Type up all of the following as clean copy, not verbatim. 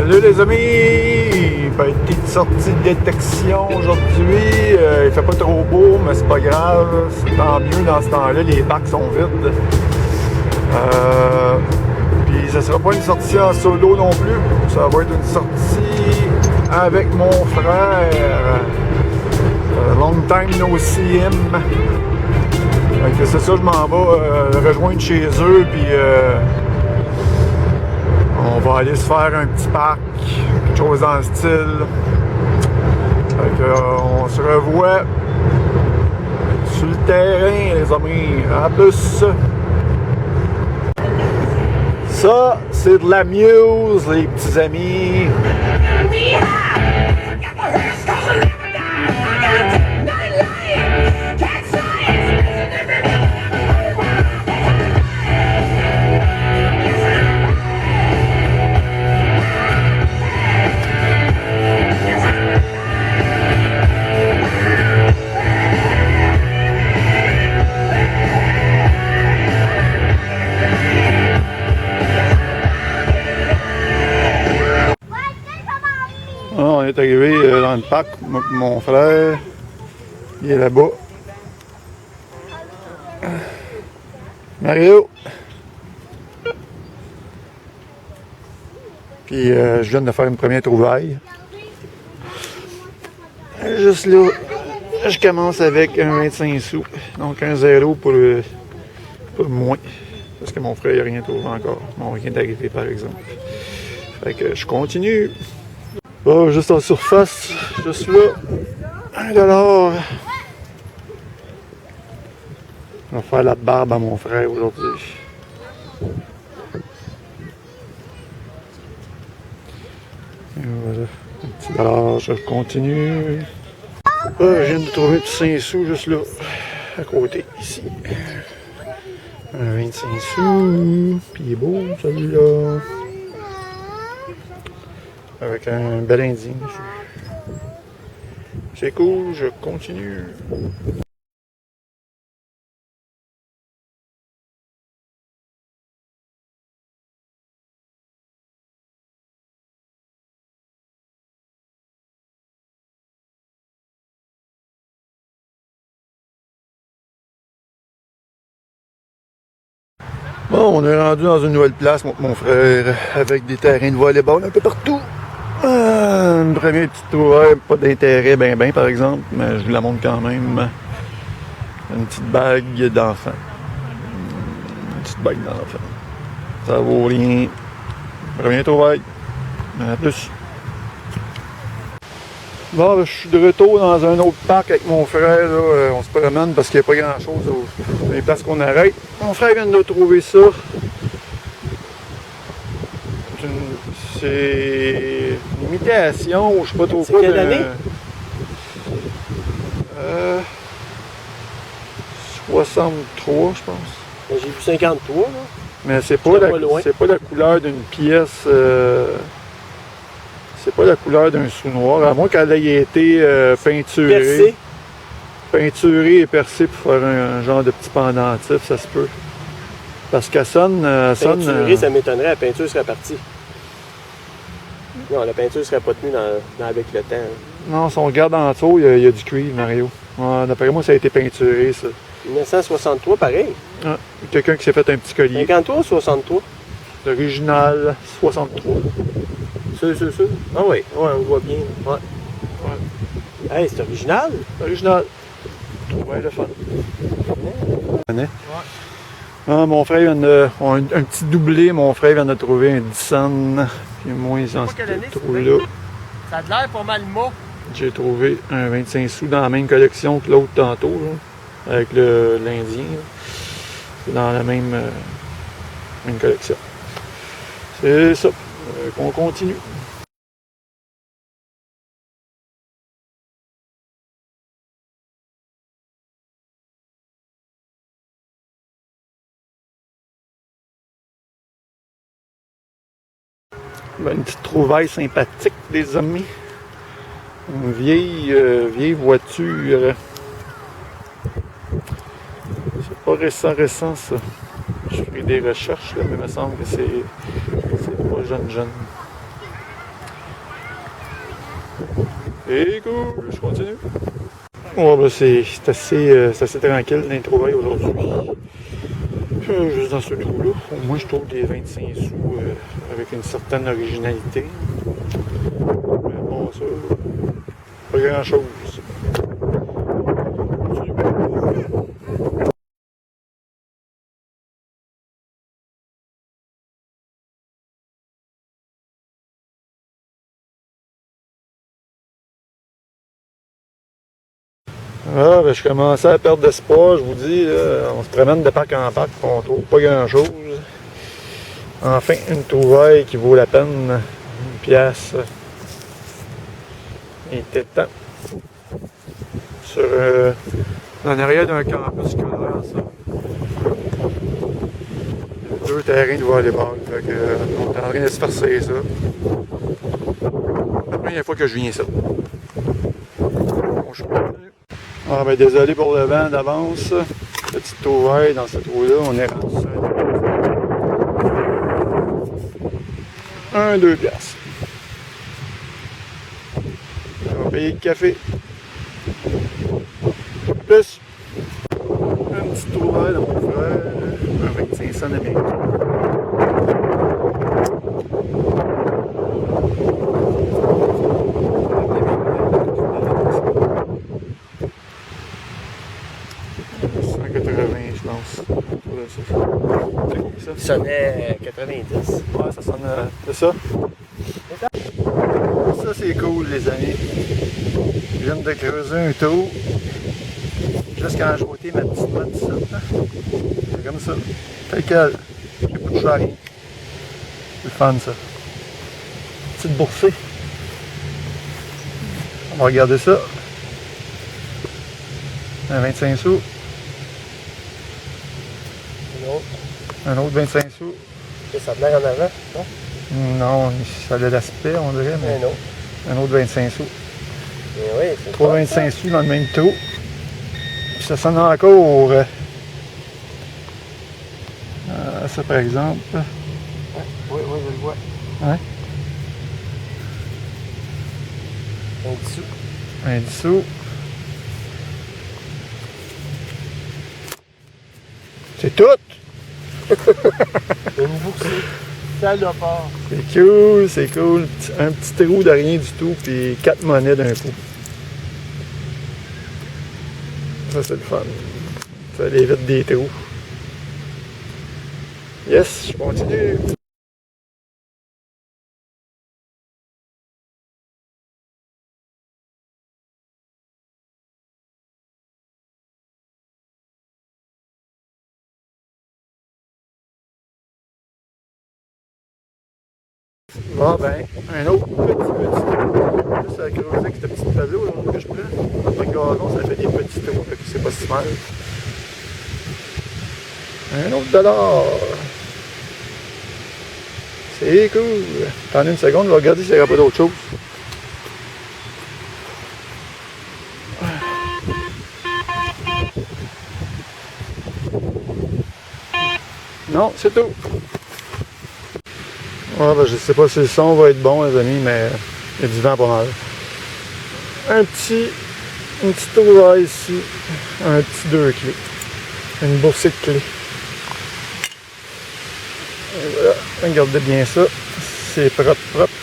Salut les amis! Petite sortie de détection aujourd'hui. Il fait pas trop beau, mais c'est pas grave. C'est tant mieux dans ce temps-là, les bacs sont vides. Puis ça sera pas une sortie en solo non plus. Ça va être une sortie avec mon frère. Long time no see him. C'est ça, je m'en vais rejoindre chez eux, puis on va aller se faire un petit parc, quelque chose dans le style. On se revoit sur le terrain, les amis. À plus! Ça, c'est de la muse, les petits amis. On est arrivé dans le parc, mon frère, il est là-bas. Mario! Puis je viens de faire une première trouvaille. Juste là, je commence avec un 25 sous, donc un 0 pour moi. Parce que mon frère n'a rien trouvé encore. Bon, rien d'arrivé par exemple. Fait que je continue. Oh, juste en surface, juste là, 1 $. Je vais faire la barbe à mon frère aujourd'hui. Et voilà, un petit dollar, je continue. Je viens de trouver un petit 5 sous juste là, à côté, ici. Un 25 sous, puis il est beau celui-là. Avec un bel indien dessus. C'est cool, je continue. Bon, on est rendu dans une nouvelle place, mon frère, avec des terrains de volleyball un peu partout. Une première petite trouvaille, pas d'intérêt ben par exemple, mais je vous la montre quand même. Une petite bague d'enfant. Une petite bague d'enfant. Ça vaut rien. Première trouvaille. À plus. Bon, ben, je suis de retour dans un autre parc avec mon frère. Là. On se promène parce qu'il n'y a pas grand chose dans les places qu'on arrête. Mon frère vient de trouver ça. C'est une imitation, je sais pas trop quoi. C'est quelle année? 63, je pense. J'ai vu 53, là. Mais c'est pas la couleur d'une pièce. C'est pas la couleur d'un sous-noir, à moins qu'elle ait été peinturée. Percé. Peinturée et percée pour faire un genre de petit pendentif, ça se peut. Parce qu'elle sonne. Peinturée, ça m'étonnerait, la peinture serait partie. Non, la peinture serait pas tenue avec le temps. Hein. Non, si on regarde en dessous, il y a du cuivre, Mario. D'après moi, ça a été peinturé, ça. 1963, pareil. Ah, quelqu'un qui s'est fait un petit collier. 53 ou 63? L'original, 63. C'est. Ah oui, ouais, on voit bien. Ouais. Hey, c'est original? Original. Ouais, le fun. Ouais. Ah, mon frère vient de... un petit doublé, mon frère vient de trouver un Dyson. Puis moi, ils en trouvé là. Ça a l'air pas mal mot. J'ai trouvé un 25 sous dans la même collection que l'autre tantôt, là, avec l'Indien. C'est dans la même collection. C'est ça. On continue. Ben, une petite trouvaille sympathique, les amis. Une vieille voiture. C'est pas récent ça. Je ferai des recherches là, mais il me semble que c'est pas jeune. Et cool, je continue. Oh, ben c'est assez tranquille dans les trouvailles aujourd'hui. Juste dans ce trou-là. Moi, je trouve des 25 sous avec une certaine originalité. Mais bon, ça, pas grand-chose. Ah, ben, je commençais à perdre d'espoir, je vous dis. Là, on se promène de parc en parc, on trouve pas grand-chose. Enfin, une trouvaille qui vaut la peine. Une pièce. Il était temps. Sur, en arrière d'un campus scolaire, ça. Deux terrains de volleyball. Fait que, on est en train de se farcer ça. La première fois que je viens ça. Bon, je continue. Ah ben désolé pour le vent d'avance. Petite trouvaille dans ce trou-là, on est rendu sur un 2 piastres. On va payer le café. Plus un petit trouvaille dans mon frère, un 25 cents américains. Je pense. Il sonnait 90. Ouais, ça sonne. C'est ça. Ça, c'est cool, les amis. Je viens de creuser un trou. Juste quand j'ai ôté ma petite motte, ça. C'est comme ça. Tel quel. J'ai pas touché à rien. C'est le fun, ça. Petite boursée. On va regarder ça. Un 25 sous. Un autre 25 sous. Ça a de l'air en avant, non? Non, ça a de l'aspect, on dirait, mais. Un autre 25 sous. Mais oui, c'est 3 25 sous dans le même trou. Puis ça sonne encore. Ça, par exemple. Oui, je le vois. Ouais. Un 10 sous. Un 10 sous. C'est tout! Une boursée. Salopard. C'est cool, c'est cool. Un petit trou de rien du tout, puis 4 monnaies d'un coup. Ça, c'est le fun. Ça évite des trous. Yes, je continue. Bon, ben, un autre petit trou. Juste à creuser avec cette petite tableau là, que je prends. Dans le gazon, ça fait des petits trous, fait que c'est pas si mal. Un autre dollar. C'est cool. Attendez une seconde, je vais regarder s'il n'y aura pas d'autre chose. Non, c'est tout. Ah, ben, je sais pas si le son va être bon, les amis, mais il y a du vent pas mal. Une petite trouvaille ici. Un petit 2 clés. Une boursée de clés. Et voilà, regardez bien ça. C'est propre, propre.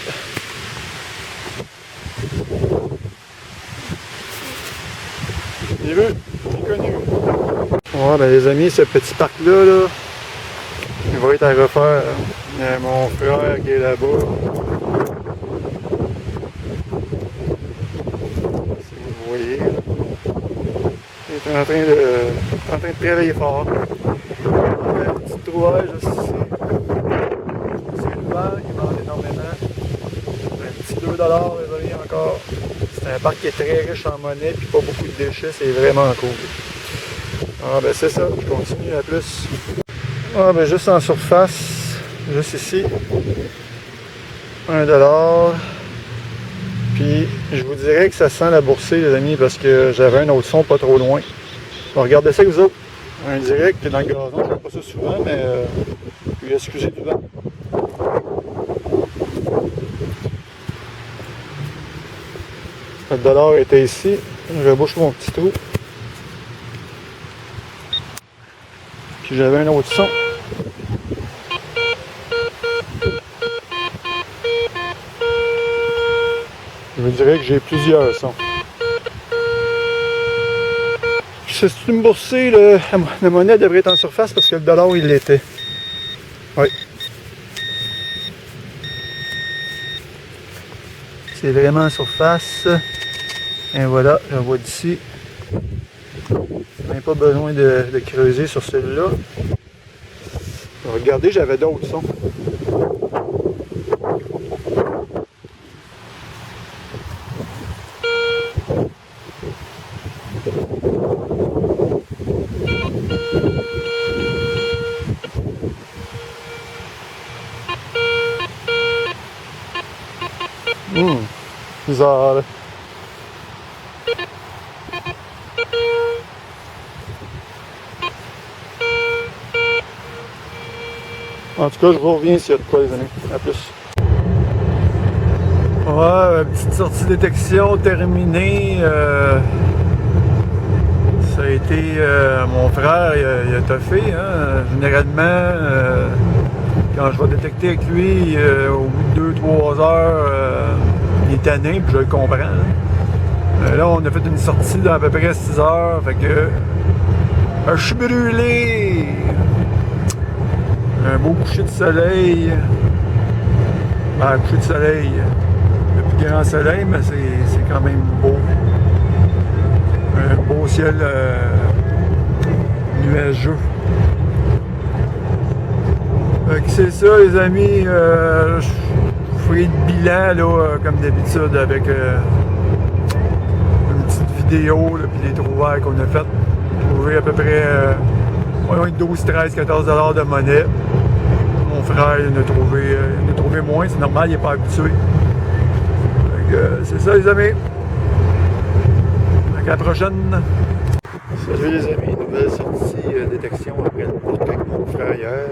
J'ai vu, j'ai connu. Ouais, ben les amis, ce petit parc-là, là, il va être à refaire. Il y a mon frère qui est là-bas. Si vous voyez. Il est en train de travailler fort. Un petit trouvaille juste ici. C'est le vent qui vend énormément. Un petit 2 les amis encore. C'est un parc qui est très riche en monnaie puis pas beaucoup de déchets, c'est vraiment cool. Ah ben c'est ça, je continue à plus. Ah ben juste en surface, juste ici, 1 $. Puis je vous dirais que ça sent la boursée les amis parce que j'avais un autre son pas trop loin. On va regarder ça avec vous autres. Un direct dans le gazon, je ne fais pas ça souvent, mais puis excusez du vent. Le dollar était ici. Je rebouche mon petit trou. Puis j'avais un autre son. Je me dirais que j'ai plusieurs sons. Si tu me boursais, la monnaie devrait être en surface parce que le dollar, il l'était. Oui. C'est vraiment en surface. Et voilà, je vois d'ici. Même pas besoin de creuser sur celui-là. Regardez, j'avais d'autres sons. Bizarre. Là. En tout cas, je vous reviens s'il y a de quoi, les amis. À plus. Ouais, petite sortie de détection terminée. Ça a été mon frère, il a toffé. Hein. Généralement, quand je vais détecter avec lui, au bout de 2-3 heures, il est tanné, puis je le comprends. Hein. Là, on a fait une sortie d'à peu près 6 heures, fait que je suis brûlé. Un beau coucher de soleil. Ben, coucher de soleil. Le plus grand soleil, mais c'est quand même beau. Un beau ciel nuageux. C'est ça, les amis. Je ferai le bilan, là, comme d'habitude, avec une petite vidéo, là, puis les trouvailles qu'on a faites. Trouver à peu près 12, 13, 14 $ de monnaie. Mon frère, il en a trouvé moins. C'est normal, il n'est pas habitué. C'est ça, les amis. À la prochaine. Salut les amis, nouvelle sortie détection après le portrait avec mon frère hier.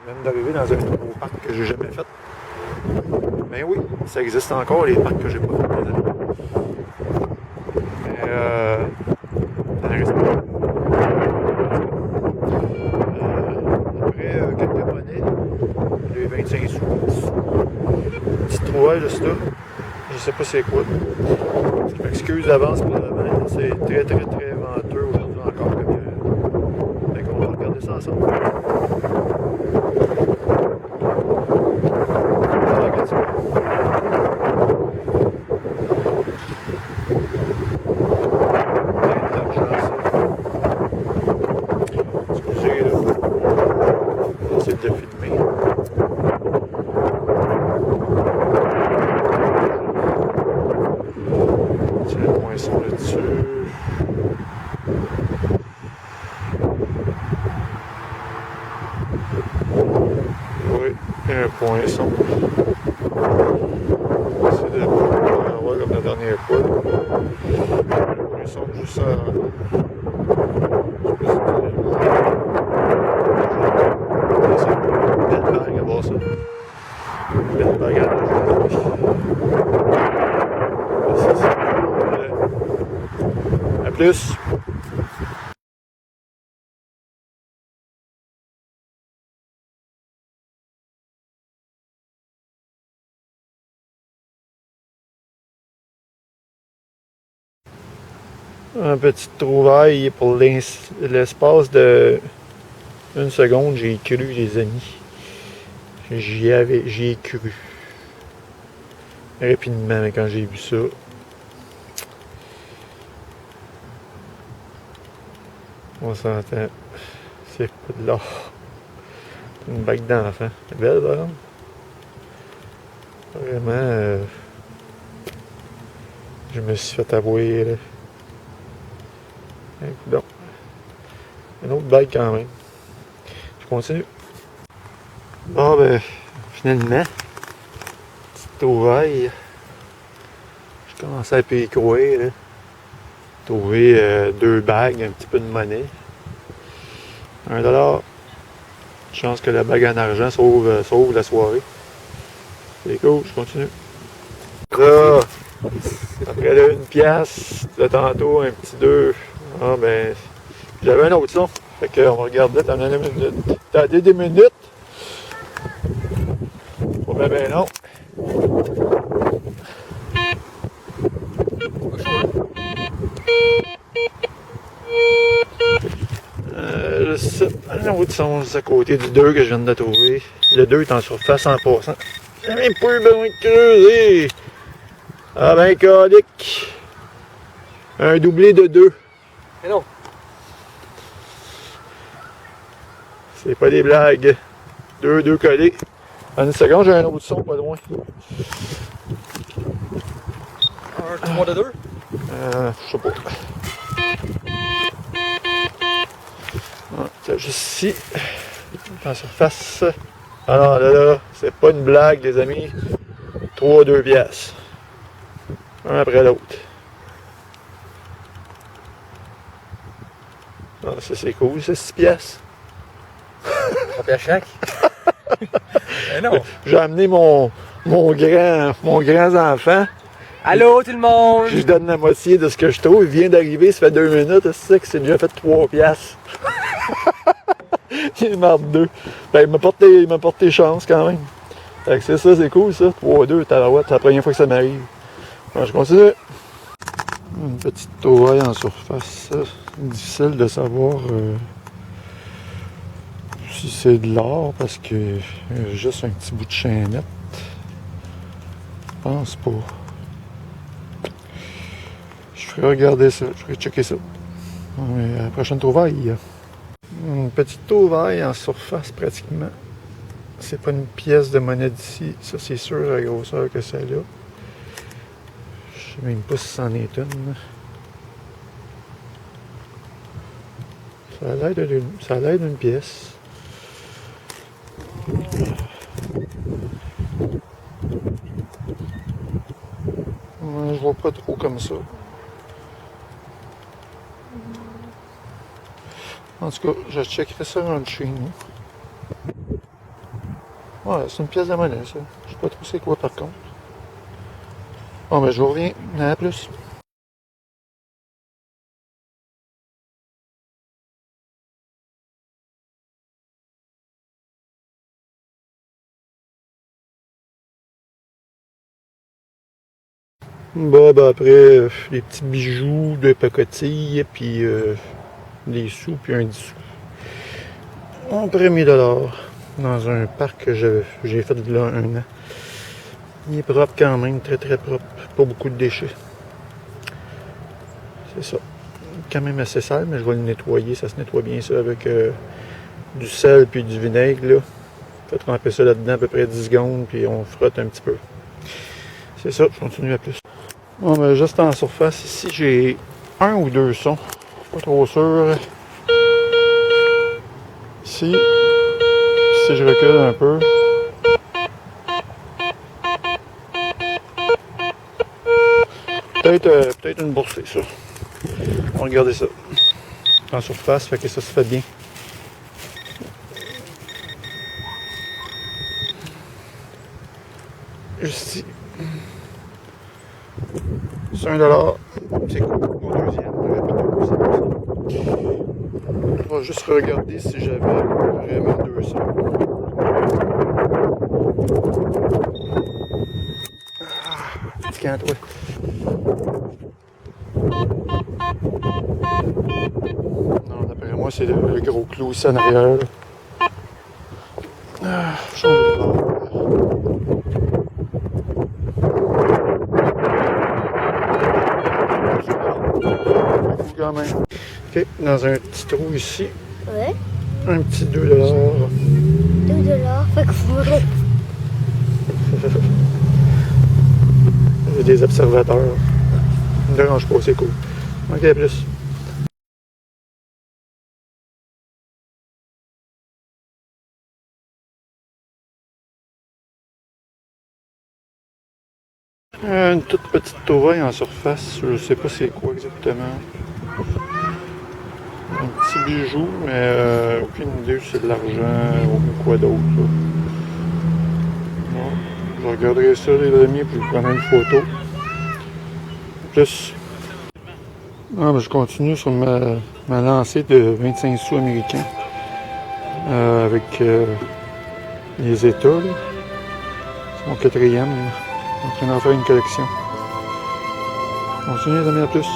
Même d'arriver dans un nouveau parc que j'ai jamais fait. Ben oui, ça existe encore les parcs que j'ai pas fait, les amis. Mais après quelques monnaies, les 25 sous. Petite trouvaille juste là. Je sais pas c'est quoi. Je m'excuse d'avance pour le vent. C'est très venteux aujourd'hui encore comme hier. Fait qu'on va regarder ça ensemble. Regarde ça. Excusez là. On va essayer de le filmer. Poinçon là-dessus. Oui, un poinçon. C'est de voir comme la dernière fois. Un poinçon juste à. Belle bague à voir ça. Belle bague à la à plus. Un petit trouvaille pour l'espace de 1 seconde, j'ai cru, les amis. J'y ai cru. Rapidement, quand j'ai vu ça. On s'entend. C'est pas de l'or. Une bague d'enfant. C'est belle, par exemple. Vraiment, je me suis fait avouer, là. Donc, une autre bague quand même. Je continue. Bon, ben, finalement, petite trouvaille. Je commençais à pécouer, là. Trouver 2 bagues, un petit peu de monnaie. 1 $. Chance que la bague en argent sauve la soirée. C'est cool, je continue. Ça, après là, une pièce, de tantôt, un petit 2. Ah ben, j'avais un autre son. Fait qu'on va regarder, t'en as une minute. T'as des minutes. Pas bien long. Je sais, un autre son juste à côté du 2 que je viens de trouver. Le 2 est en surface en passant. J'ai même pas eu besoin de creuser. Ah ben, colique. Un doublé de 2. Mais non. C'est pas des blagues. 2 collés. En une seconde, j'ai un autre son pas loin. Un 3 de 2. Je sais pas. Ah, c'est juste ici. En surface. Alors là, c'est pas une blague, les amis. 2 pièces. Un après l'autre. Ah, ça c'est cool, ça, 6 pièces. 3 pièces chaque. Mais non. J'ai amené mon grand enfant. Allô tout le monde. Je lui donne la moitié de ce que je trouve. Il vient d'arriver, ça fait 2 minutes. C'est ça que c'est déjà fait 3 pièces. Il marre 2. Ben, il m'a porté chance quand même. Fait que c'est ça, c'est cool ça. 3-2, tabarouette, c'est la première fois que ça m'arrive. Bon, je continue. Une petite toile en surface. Difficile de savoir si c'est de l'or parce que juste un petit bout de chaînette. Je pense pas. Je ferai regarder ça, je ferai checker ça. Mais à la prochaine trouvaille. Une petite trouvaille en surface pratiquement. C'est pas une pièce de monnaie d'ici, ça c'est sûr la grosseur que c'est là. Je sais même pas si c'en est une. Ça a l'air d'une pièce. Je vois pas trop comme ça. En tout cas, je checkerai ça dans le chez nous. Ouais, c'est une pièce de monnaie, ça. Je sais pas trop c'est quoi par contre. Bon, ben je vous reviens. À plus. Bon, ben après, les petits bijoux de pacotille, puis des sous, puis un 10 sous. On prend 1000 $ dans un parc que j'ai fait là 1 an. Il est propre quand même, très très propre. Pas beaucoup de déchets. C'est ça. Quand même assez sale, mais je vais le nettoyer. Ça se nettoie bien ça avec du sel puis du vinaigre. Là. Fait tremper ça là-dedans à peu près 10 secondes, puis on frotte un petit peu. C'est ça, je continue à plus. Bon, ben, juste en surface, ici j'ai 1 ou 2 sons. Pas trop sûr. Ici, si je recule un peu. Peut-être une boursée, ça. On va regarder ça. En surface, fait que ça se fait bien. Juste ici. C'est 1 $. C'est cool. Mon deuxième. On va juste regarder si j'avais vraiment 200. Ah, petit camp, toi. Non, d'après moi, c'est le gros clou ici en arrière. Ah, je quand même. Ok, dans un petit trou ici. Ouais. Un petit 2 $. 2 $. Fait que vous me J'ai des observateurs. Ça me dérange pas, c'est cool. Ok, à plus. Une toute petite trouvaille en surface, je sais pas c'est quoi exactement. Un petit bijou, mais aucune idée si c'est de l'argent ou quoi d'autre. Bon, je vais regarderai ça, les amis, puis je prendrai une photo. Plus. Ah, ben, je continue sur ma lancée de 25 sous américains. Avec les États. Là. C'est mon quatrième. Là. Je suis en train d'en faire une collection. Continue les amis, à plus.